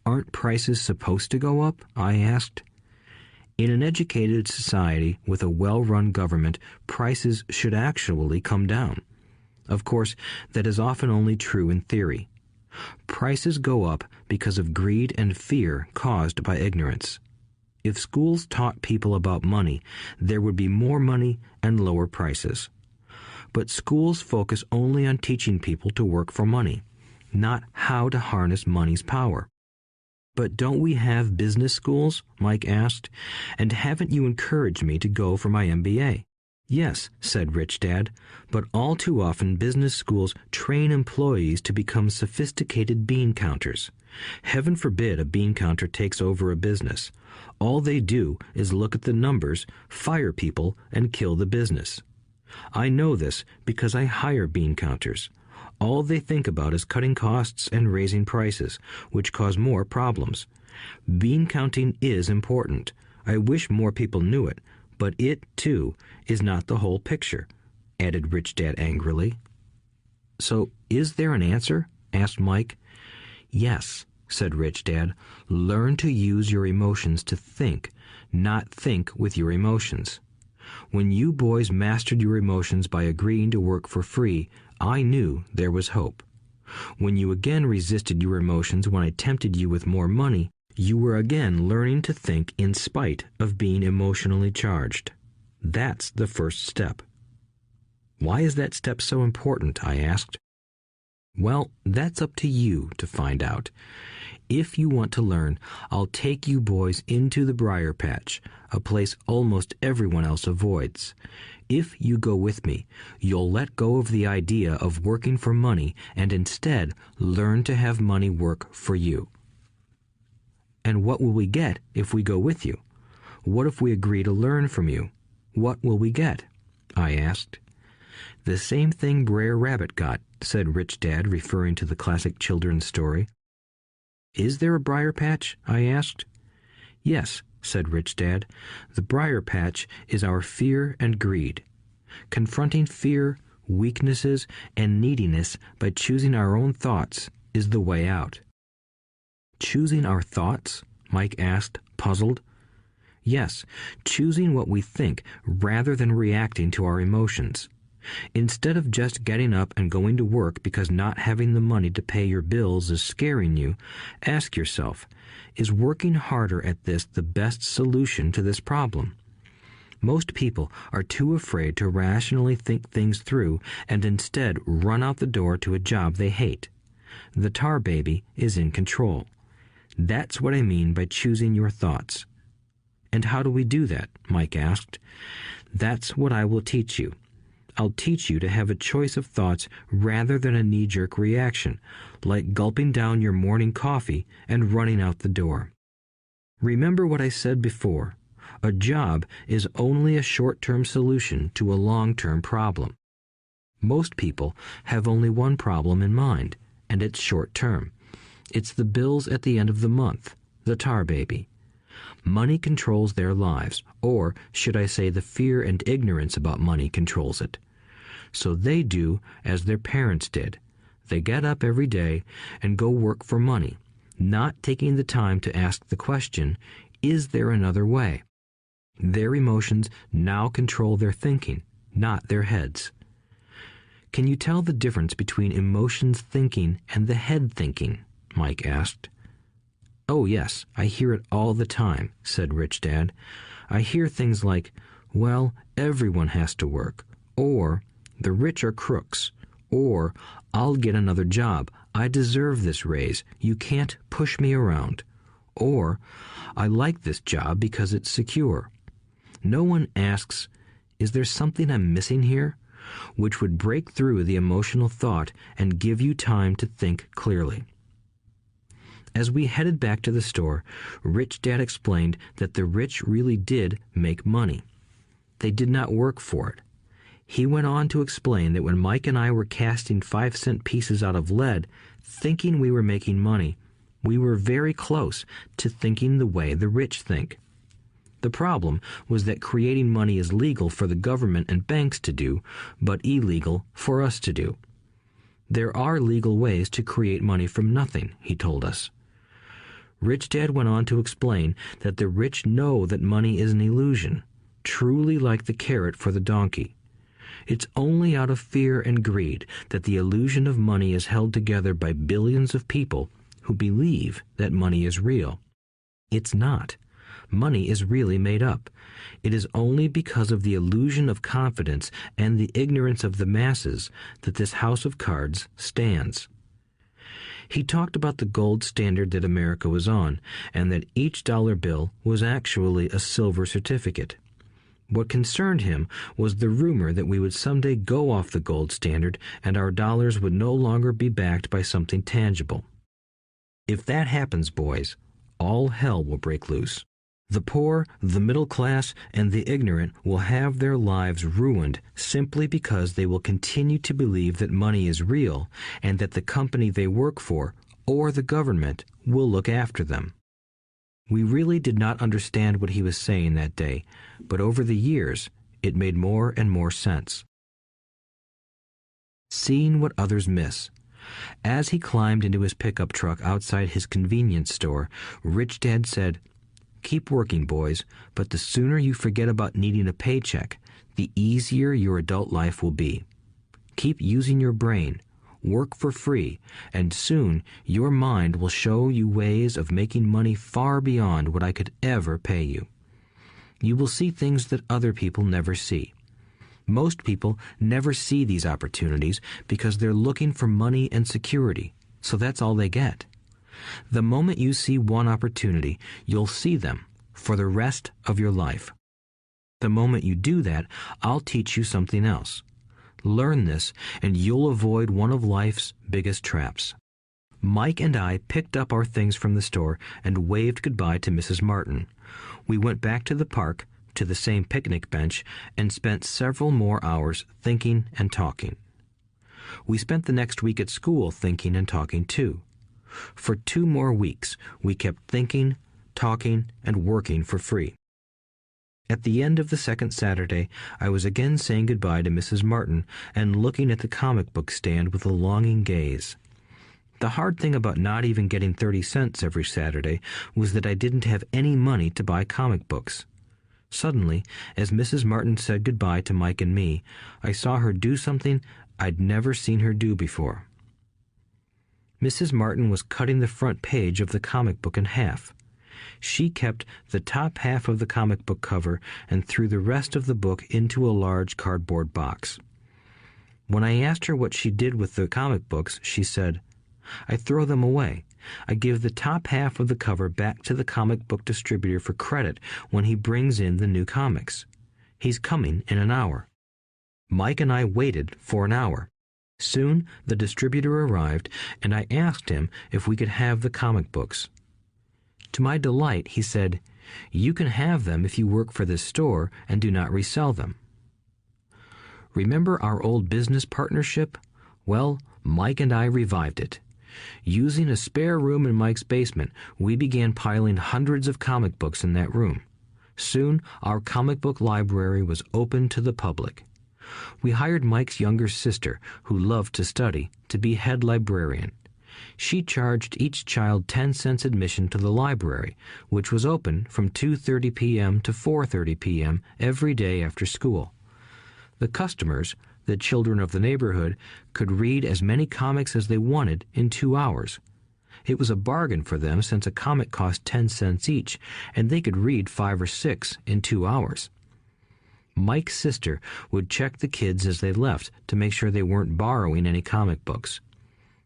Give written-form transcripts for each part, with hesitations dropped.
Aren't prices supposed to go up? I asked. In an educated society with a well-run government, prices should actually come down. Of course, that is often only true in theory. Prices go up because of greed and fear caused by ignorance. If schools taught people about money, there would be more money and lower prices. But schools focus only on teaching people to work for money, not how to harness money's power. But don't we have business schools? Mike asked. And haven't you encouraged me to go for my MBA? Yes, said Rich Dad, but all too often business schools train employees to become sophisticated bean counters. Heaven forbid a bean counter takes over a business. All they do is look at the numbers, fire people, and kill the business. I know this because I hire bean counters. All they think about is cutting costs and raising prices, which cause more problems. Bean counting is important. I wish more people knew it, but it, too, is not the whole picture, added Rich Dad angrily. So, is there an answer? Asked Mike. Yes, said Rich Dad. Learn to use your emotions to think, not think with your emotions. When you boys mastered your emotions by agreeing to work for free, I knew there was hope. When you again resisted your emotions when I tempted you with more money, you were again learning to think in spite of being emotionally charged. That's the first step. Why is that step so important? I asked. Well, that's up to you to find out. If you want to learn, I'll take you boys into the briar patch, a place almost everyone else avoids. If you go with me, you'll let go of the idea of working for money and instead learn to have money work for you. And what will we get if we go with you? What if we agree to learn from you? What will we get? I asked. The same thing Brer Rabbit got, said Rich Dad, referring to the classic children's story. Is there a briar patch? I asked. Yes, said Rich Dad. The briar patch is our fear and greed. Confronting fear, weaknesses, and neediness by choosing our own thoughts is the way out. Choosing our thoughts? Mike asked, puzzled. Yes, choosing what we think rather than reacting to our emotions. Instead of just getting up and going to work because not having the money to pay your bills is scaring you, ask yourself, is working harder at this the best solution to this problem? Most people are too afraid to rationally think things through and instead run out the door to a job they hate. The tar baby is in control. That's what I mean by choosing your thoughts. And how do we do that? Mike asked. That's what I will teach you. I'll teach you to have a choice of thoughts rather than a knee-jerk reaction, like gulping down your morning coffee and running out the door. Remember what I said before. A job is only a short-term solution to a long-term problem. Most people have only one problem in mind, and it's short-term. It's the bills at the end of the month, the tar baby. Money controls their lives, or should I say the fear and ignorance about money controls it. So they do as their parents did. They get up every day and go work for money, not taking the time to ask the question, is there another way? Their emotions now control their thinking, not their heads. Can you tell the difference between emotions thinking and the head thinking? Mike asked. Oh yes, I hear it all the time, said Rich Dad. I hear things like, well, everyone has to work, or the rich are crooks, or I'll get another job, I deserve this raise, you can't push me around, or I like this job because it's secure. No one asks, is there something I'm missing here? Which would break through the emotional thought and give you time to think clearly. As we headed back to the store, Rich Dad explained that the rich really did make money. They did not work for it. He went on to explain that when Mike and I were casting 5-cent pieces out of lead, thinking we were making money, we were very close to thinking the way the rich think. The problem was that creating money is legal for the government and banks to do, but illegal for us to do. There are legal ways to create money from nothing, he told us. Rich Dad went on to explain that the rich know that money is an illusion, truly like the carrot for the donkey. It's only out of fear and greed that the illusion of money is held together by billions of people who believe that money is real. It's not. Money is really made up. It is only because of the illusion of confidence and the ignorance of the masses that this house of cards stands. He talked about the gold standard that America was on, and that each dollar bill was actually a silver certificate. What concerned him was the rumor that we would someday go off the gold standard and our dollars would no longer be backed by something tangible. If that happens, boys, all hell will break loose. The poor, the middle class, and the ignorant will have their lives ruined simply because they will continue to believe that money is real and that the company they work for, or the government, will look after them. We really did not understand what he was saying that day, but over the years, it made more and more sense. Seeing what others miss. As he climbed into his pickup truck outside his convenience store, Rich Dad said, "Keep working, boys, but the sooner you forget about needing a paycheck, the easier your adult life will be. Keep using your brain, work for free, and soon your mind will show you ways of making money far beyond what I could ever pay you. You will see things that other people never see. Most people never see these opportunities because they're looking for money and security, so that's all they get. The moment you see one opportunity, you'll see them for the rest of your life. The moment you do that, I'll teach you something else. Learn this, and you'll avoid one of life's biggest traps." Mike and I picked up our things from the store and waved goodbye to Mrs. Martin. We went back to the park, to the same picnic bench, and spent several more hours thinking and talking. We spent the next week at school thinking and talking too. For 2 more weeks, we kept thinking, talking, and working for free. At the end of the second Saturday, I was again saying goodbye to Mrs. Martin and looking at the comic book stand with a longing gaze. The hard thing about not even getting 30 cents every Saturday was that I didn't have any money to buy comic books. Suddenly, as Mrs. Martin said goodbye to Mike and me, I saw her do something I'd never seen her do before. Mrs. Martin was cutting the front page of the comic book in half. She kept the top half of the comic book cover and threw the rest of the book into a large cardboard box. When I asked her what she did with the comic books, she said, "I throw them away. I give the top half of the cover back to the comic book distributor for credit when he brings in the new comics. He's coming in an hour." Mike and I waited for an hour. Soon the distributor arrived, and I asked him if we could have the comic books. To my delight, he said, "You can have them if you work for this store and do not resell them." Remember our old business partnership? Well, Mike and I revived it. Using a spare room in Mike's basement, we began piling hundreds of comic books in that room. Soon, our comic book library was open to the public. We hired Mike's younger sister, who loved to study, to be head librarian. She charged each child 10 cents admission to the library, which was open from 2:30 p.m. to 4:30 p.m. every day after school. The customers, the children of the neighborhood, could read as many comics as they wanted in 2 hours. It was a bargain for them since a comic cost 10 cents each, and they could read 5 or 6 in 2 hours. Mike's sister would check the kids as they left to make sure they weren't borrowing any comic books.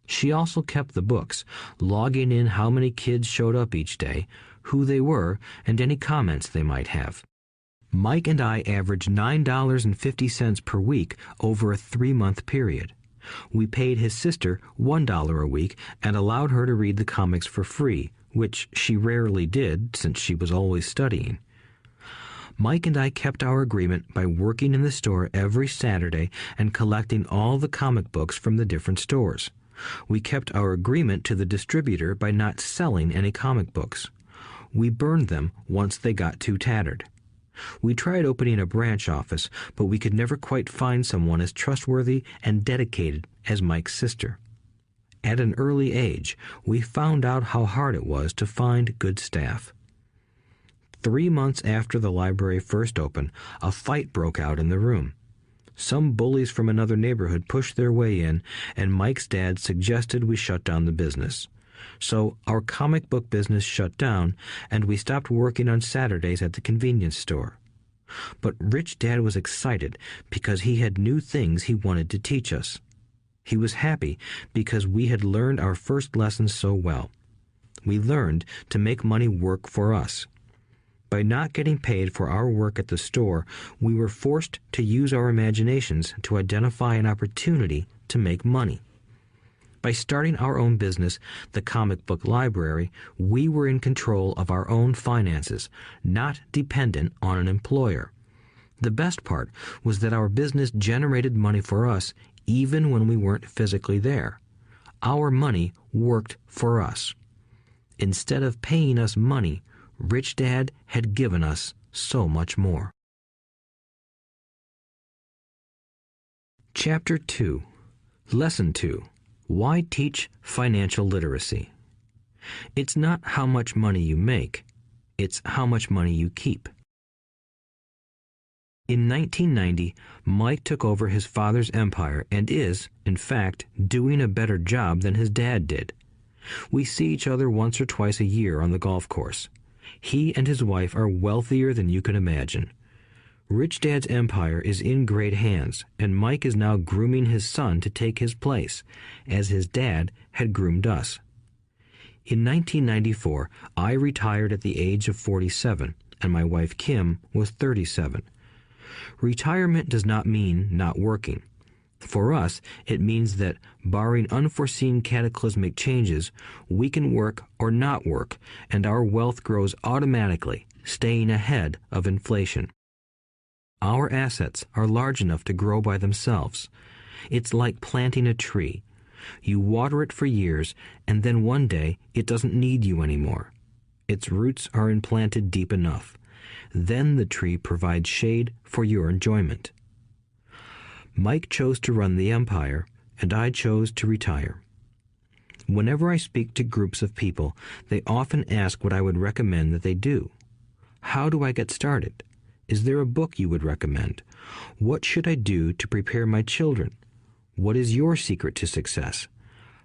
She also kept the books, logging in how many kids showed up each day, who they were, and any comments they might have. Mike and I averaged $9.50 per week over a 3-month period. We paid his sister $1 a week and allowed her to read the comics for free, which she rarely did since she was always studying. Mike and I kept our agreement by working in the store every Saturday and collecting all the comic books from the different stores. We kept our agreement to the distributor by not selling any comic books. We burned them once they got too tattered. We tried opening a branch office, but we could never quite find someone as trustworthy and dedicated as Mike's sister. At an early age, we found out how hard it was to find good staff. 3 months after the library first opened, a fight broke out in the room. Some bullies from another neighborhood pushed their way in, and Mike's dad suggested we shut down the business. So our comic book business shut down, and we stopped working on Saturdays at the convenience store. But Rich Dad was excited because he had new things he wanted to teach us. He was happy because we had learned our first lessons so well. We learned to make money work for us. By not getting paid for our work at the store, we were forced to use our imaginations to identify an opportunity to make money. By starting our own business, the comic book library, we were in control of our own finances, not dependent on an employer. The best part was that our business generated money for us even when we weren't physically there. Our money worked for us. Instead of paying us money, Rich Dad had given us so much more. Chapter 2. Lesson 2. Why teach financial literacy? It's not how much money you make, it's how much money you keep. In 1990, Mike took over his father's empire and is, in fact, doing a better job than his dad did. We see each other once or twice a year on the golf course. He and his wife are wealthier than you can imagine. Rich Dad's empire is in great hands, and Mike is now grooming his son to take his place, as his dad had groomed us. In 1994, I retired at the age of 47, and my wife Kim was 37. Retirement does not mean not working. For us, it means that, barring unforeseen cataclysmic changes, we can work or not work, and our wealth grows automatically, staying ahead of inflation. Our assets are large enough to grow by themselves. It's like planting a tree. You water it for years, and then one day it doesn't need you anymore. Its roots are implanted deep enough. Then the tree provides shade for your enjoyment. Mike chose to run the empire, and I chose to retire. Whenever I speak to groups of people, they often ask what I would recommend that they do. How do I get started? Is there a book you would recommend? What should I do to prepare my children? What is your secret to success?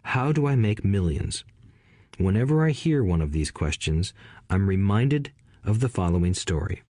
How do I make millions? Whenever I hear one of these questions, I'm reminded of the following story.